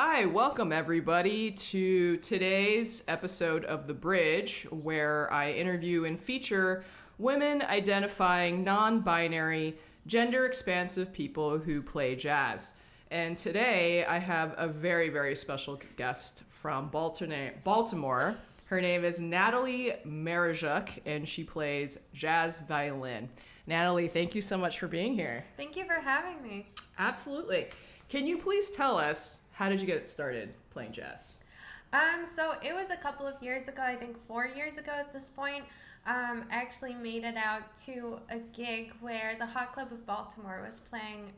Hi, welcome everybody to today's episode of The Bridge, where I interview and feature women identifying non-binary, gender-expansive people who play jazz. And today I have a very, very special guest from Baltimore. Her name is Nataly Merezhuk, and she plays jazz violin. Nataly, thank you so much for being here. Thank you for having me. Absolutely. Can you please tell us, how did you get started playing jazz? So it was a couple of years ago, I think 4 years ago at this point. I actually made it out to a gig where the Hot Club of Baltimore was playing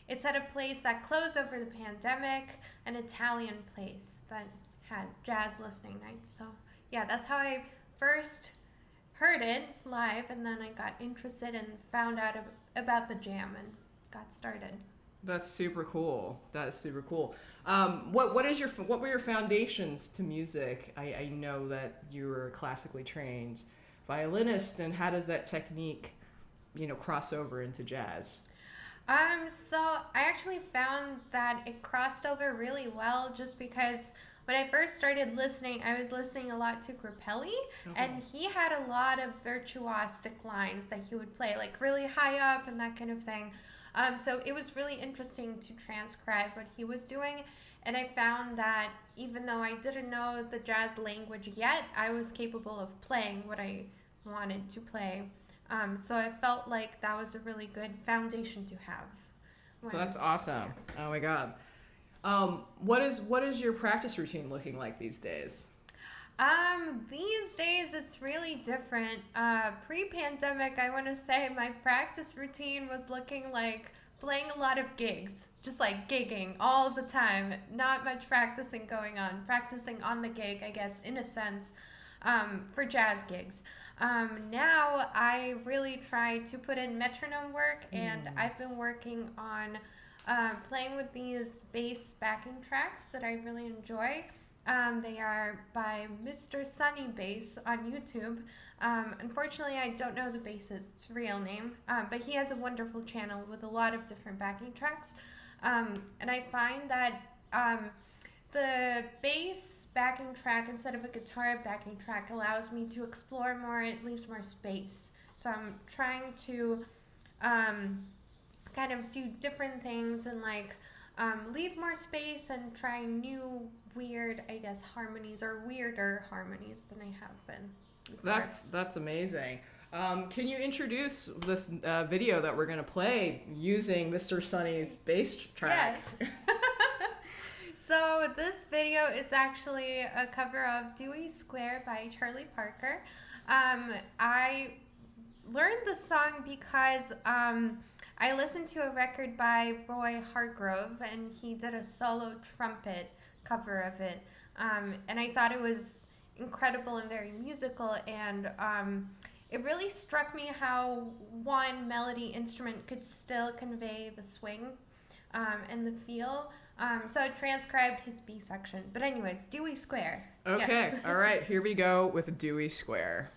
it's at a place that closed over the pandemic, an Italian place that had jazz listening nights. So yeah, that's how I first heard it live, and then I got interested and found out about the jam and got started. That's super cool. That is super cool. What were your foundations to music? I know that you were a classically trained violinist, and how does that technique, cross over into jazz? So I actually found that it crossed over really well just because when I first started listening, I was listening a lot to Grappelli, and he had a lot of virtuosic lines that he would play, like really high up and that kind of thing. So it was really interesting to transcribe what he was doing, and I found that even though I didn't know the jazz language yet, I was capable of playing what I wanted to play. So I felt like that was a really good foundation to have. So that's awesome. Oh my God. What is your practice routine looking like these days? These days it's really different. Pre-pandemic, I want to say my practice routine was looking like playing a lot of gigs, just like gigging all the time, not much practicing going on, practicing on the gig, I guess, in a sense, for jazz gigs. Now I really try to put in metronome work, and I've been working on playing with these bass backing tracks that I really enjoy. They are by Mr. Sunny Bass on YouTube. Unfortunately, I don't know the bassist's real name, but he has a wonderful channel with a lot of different backing tracks. And I find that the bass backing track instead of a guitar backing track allows me to explore more. It leaves more space. So I'm trying to kind of do different things and leave more space and try new weird, I guess, harmonies or weirder harmonies than I have been before. That's amazing. Can you introduce this video that we're going to play using Mr. Sunny's bass tracks? Yes. So this video is actually a cover of Dewey Square by Charlie Parker. I learned the song because I listened to a record by Roy Hargrove, and he did a solo trumpet cover of it. And I thought it was incredible and very musical, and it really struck me how one melody instrument could still convey the swing and the feel. So I transcribed his B section. But anyways, Dewey Square. Okay, Yes. all right, here we go with Dewey Square.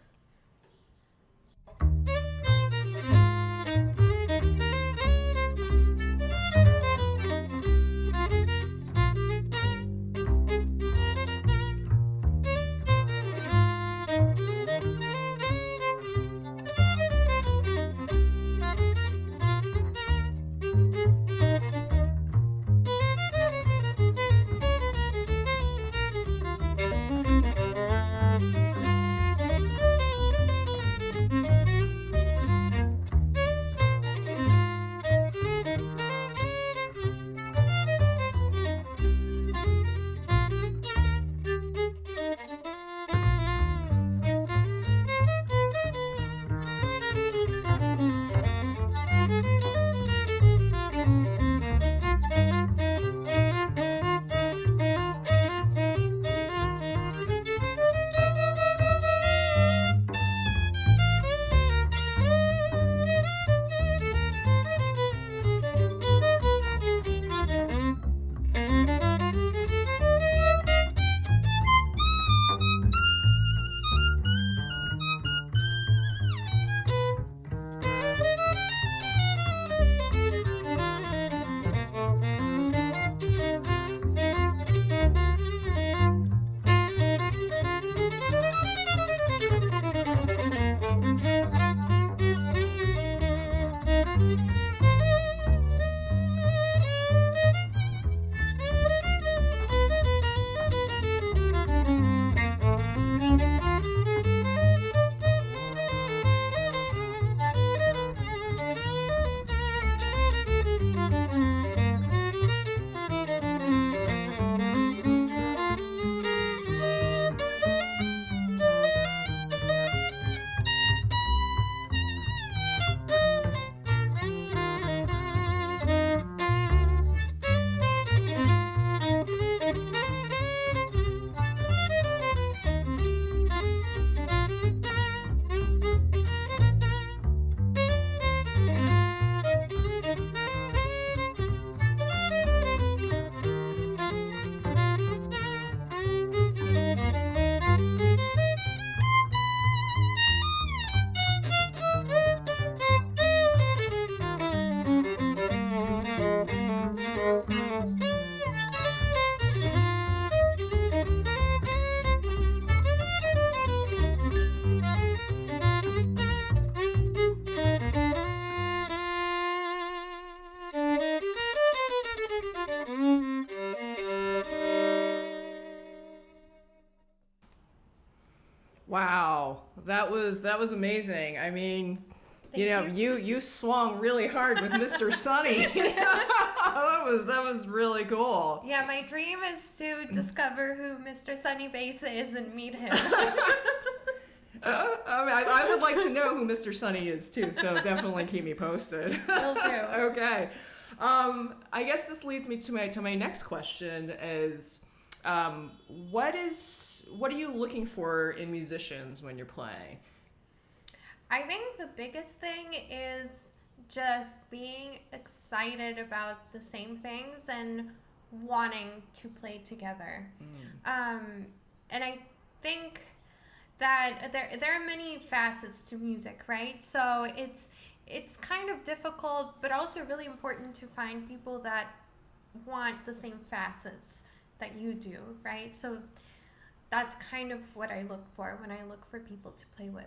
Wow, that was amazing. I mean, Thank you swung really hard with Mr. Sunny. that was really cool. Yeah, my dream is to discover who Mr. Sunny Bass is and meet him. I would like to know who Mr. Sunny is too, so definitely keep me posted. Will do. Okay. I guess this leads me to my next question is, what are you looking for in musicians when you're playing? I think the biggest thing is just being excited about the same things and wanting to play together. And I think that there are many facets to music, right? So it's kind of difficult, but also really important to find people that want the same facets that you do, right? So that's kind of what I look for when I look for people to play with.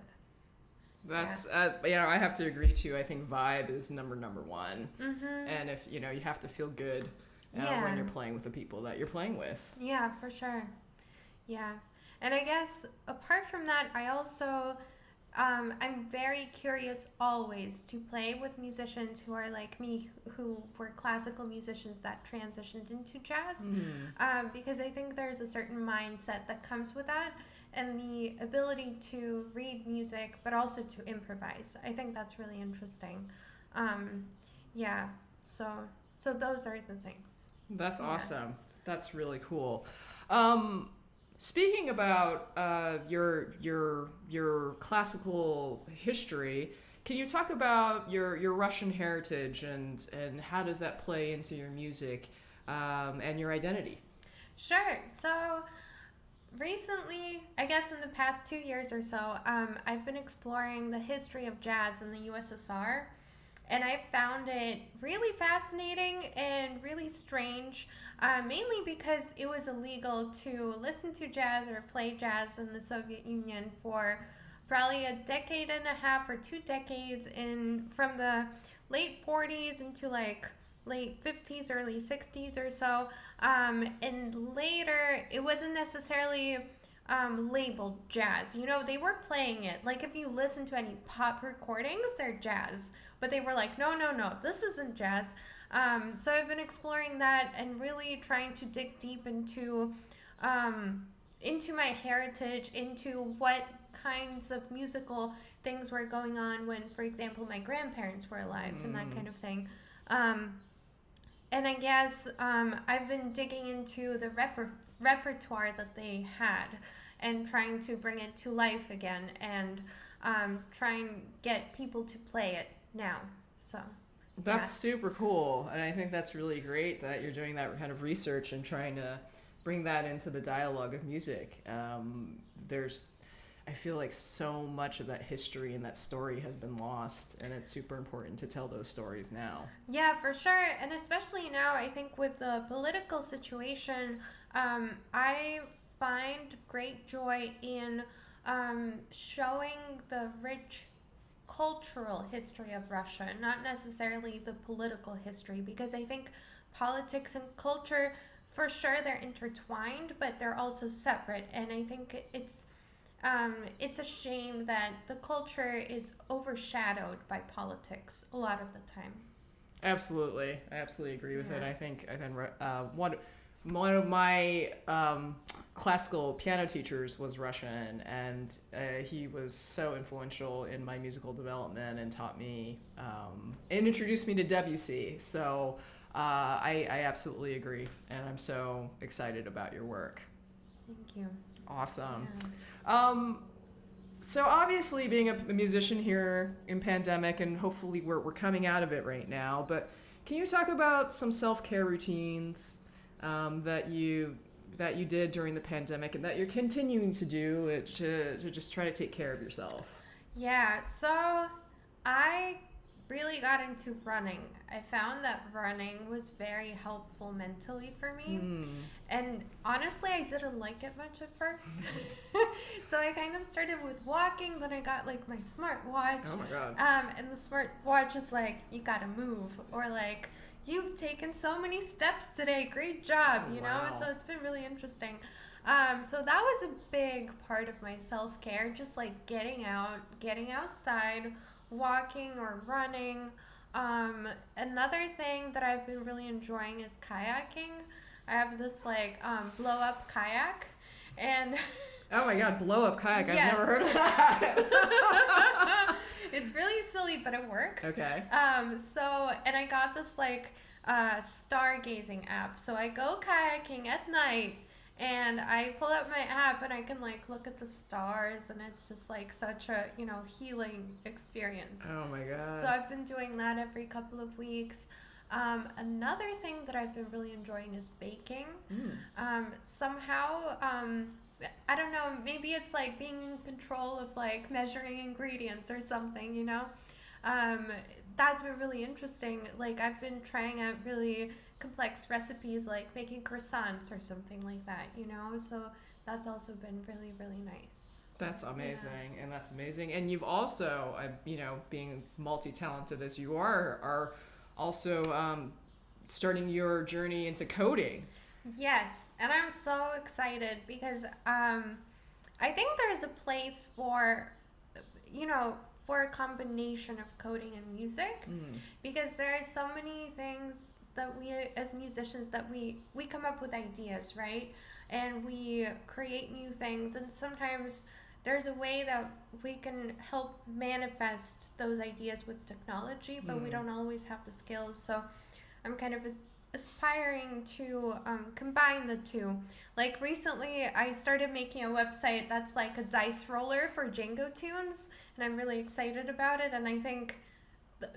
That's I have to agree too. I think vibe is number one, and if you have to feel good when you're playing with the people that you're playing with. Yeah, for sure. Yeah, and I guess apart from that, I also I'm very curious always to play with musicians who are like me, who were classical musicians that transitioned into jazz, because I think there's a certain mindset that comes with that, and the ability to read music, but also to improvise. I think that's really interesting. Yeah, so those are the things. That's awesome. That's really cool. Speaking about your classical history, can you talk about your Russian heritage and how does that play into your music and your identity? Sure. So recently, I guess in the past 2 years or so, I've been exploring the history of jazz in the USSR, and I found it really fascinating and really strange, mainly because it was illegal to listen to jazz or play jazz in the Soviet Union for probably a decade and a half or 2 decades, from the late 40s into like late 50s, early 60s or so. And later, it wasn't necessarily labeled jazz. They were playing it. Like, if you listen to any pop recordings, they're jazz. But they were like, no, this isn't jazz. So I've been exploring that and really trying to dig deep into my heritage, into what kinds of musical things were going on when, for example, my grandparents were alive and that kind of thing. And I guess I've been digging into the repertoire that they had and trying to bring it to life again and try and get people to play it now. So that's super cool, and I think that's really great that you're doing that kind of research and trying to bring that into the dialogue of music. I feel like so much of that history and that story has been lost, and it's super important to tell those stories now. Yeah, for sure. And especially now, I think with the political situation, I find great joy in showing the rich cultural history of Russia, not necessarily the political history, because I think politics and culture, for sure, they're intertwined, but they're also separate. And I think it's a shame that the culture is overshadowed by politics a lot of the time. Absolutely, I absolutely agree with it. I think one of my classical piano teachers was Russian, and he was so influential in my musical development and taught me and introduced me to Debussy. So I absolutely agree, and I'm so excited about your work. Thank you. Awesome. Yeah. So obviously being a musician here in pandemic, and hopefully we're coming out of it right now, but can you talk about some self-care routines that you did during the pandemic and that you're continuing to do to just try to take care of yourself? Yeah, so I really got into running. I found that running was very helpful mentally for me. And honestly, I didn't like it much at first. So I kind of started with walking, then I got like my smartwatch. Oh my God. And the smartwatch is like, you gotta move, or like, you've taken so many steps today, great job, you know? Wow. So it's been really interesting. So that was a big part of my self-care, just like getting out, getting outside, walking or running. Another thing that I've been really enjoying is kayaking. I have this like blow up kayak, and Oh my God, blow up kayak. I've yes. never heard of that. It's really silly, but it works. Okay. And I got this like stargazing app. So I go kayaking at night and I pull up my app and I can like look at the stars, and it's just like such a, healing experience. Oh my God. So I've been doing that every couple of weeks. Another thing that I've been really enjoying is baking. Somehow, I don't know, maybe it's like being in control of like measuring ingredients or something, That's been really interesting. Like I've been trying out really complex recipes like making croissants or something like that, So that's also been really, really nice. That's amazing, and that's amazing. And you've also, being multi-talented as you are also starting your journey into coding. Yes, and I'm so excited because I think there's a place for a combination of coding and music, because there are so many things that we as musicians that we come up with ideas, right? And we create new things, and sometimes there's a way that we can help manifest those ideas with technology, but we don't always have the skills. So I'm kind of aspiring to combine the two. Like recently I started making a website that's like a dice roller for Django tunes, and I'm really excited about it, and I think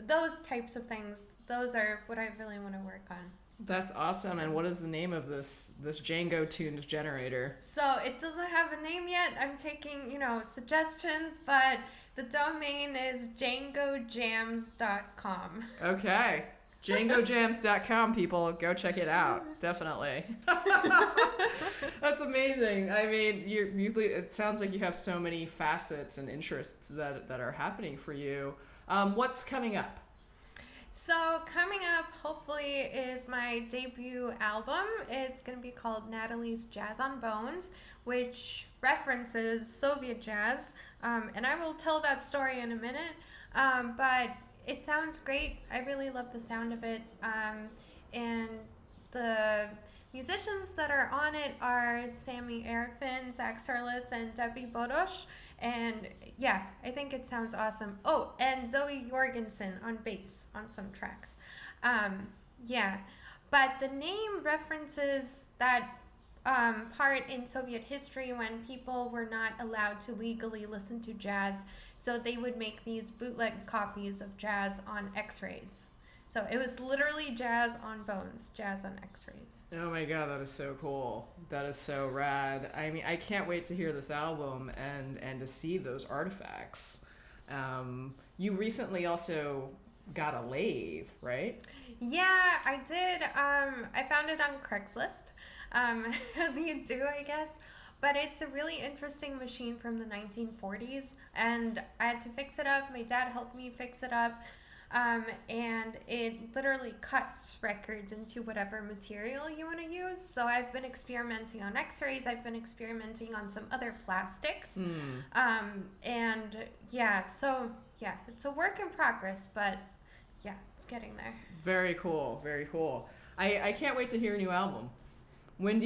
those types of things, those are what I really want to work on. That's awesome. And what is the name of this Django tunes generator? So it doesn't have a name yet. I'm taking, suggestions, but the domain is djangojams.com. Okay. DjangoJams.com, people, go check it out. Definitely. That's amazing. I mean, it sounds like you have so many facets and interests that are happening for you. What's coming up? So coming up, hopefully, is my debut album. It's going to be called Nataly's Jazz on Bones, which references Soviet jazz. And I will tell that story in a minute. But it sounds great. I really love the sound of it. And the musicians that are on it are Sammy Arifin, Zach Serlith, and Debbie Bodosh. And yeah, I think it sounds awesome. Oh, and Zoe Jorgensen on bass on some tracks. Yeah, but the name references that part in Soviet history when people were not allowed to legally listen to jazz. So they would make these bootleg copies of jazz on x-rays. So it was literally jazz on bones, jazz on x-rays. Oh my God, that is so cool. That is so rad. I mean, I can't wait to hear this album and to see those artifacts. You recently also got a lathe, right? Yeah, I did. I found it on Craigslist, as you do, I guess. But it's a really interesting machine from the 1940s, and I had to fix it up. My dad helped me fix it up. And it literally cuts records into whatever material you want to use. So I've been experimenting on x-rays. I've been experimenting on some other plastics. And yeah, so yeah, it's a work in progress, but yeah, it's getting there. Very cool. Very cool. I can't wait to hear a new album. When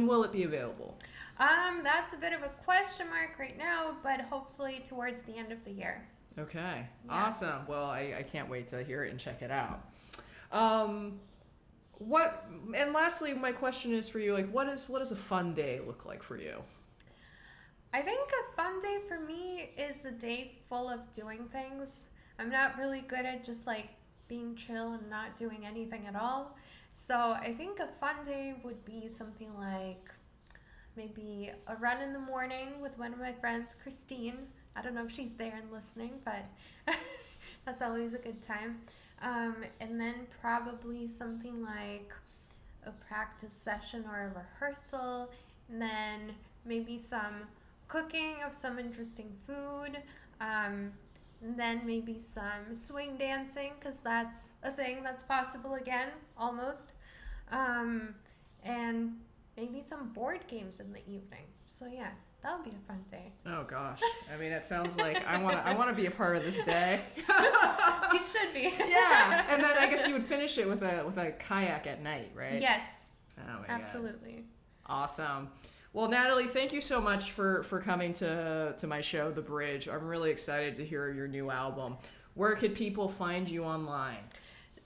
will it be available? That's a bit of a question mark right now, but hopefully towards the end of the year. Okay, Yeah. Awesome. Well, I can't wait to hear it and check it out. And lastly, my question is for you, like, what does a fun day look like for you? I think a fun day for me is a day full of doing things. I'm not really good at just like being chill and not doing anything at all. So I think a fun day would be something like maybe a run in the morning with one of my friends, Christine. I don't know if she's there and listening, but that's always a good time. And then probably something like a practice session or a rehearsal, and then maybe some cooking of some interesting food, and then maybe some swing dancing, because that's a thing that's possible again, almost. And maybe some board games in the evening. So yeah, that would be a fun day. Oh gosh, I mean, it sounds like I want to be a part of this day. You should be. Yeah, and then I guess you would finish it with a kayak at night, right? Yes. Oh my Absolutely. God. Awesome. Well, Nataly, thank you so much for coming to my show, The Bridge. I'm really excited to hear your new album. Where could people find you online?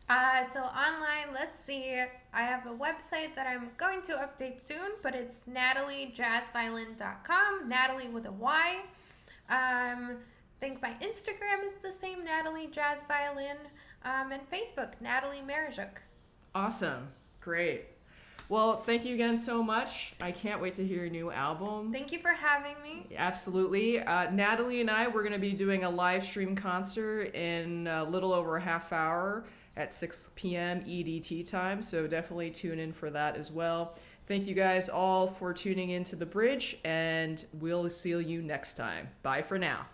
So online, let's see. I have a website that I'm going to update soon, but it's natalyjazzviolin.com. Nataly with a Y. I think my Instagram is the same, Nataly Jazz Violin. And Facebook, Nataly Merezhuk. Awesome. Great. Well, thank you again so much. I can't wait to hear your new album. Thank you for having me. Absolutely. Nataly and I, we're going to be doing a live stream concert in a little over a half hour at 6 p.m. EDT time, so definitely tune in for that as well. Thank you guys all for tuning into The Bridge, and we'll see you next time. Bye for now.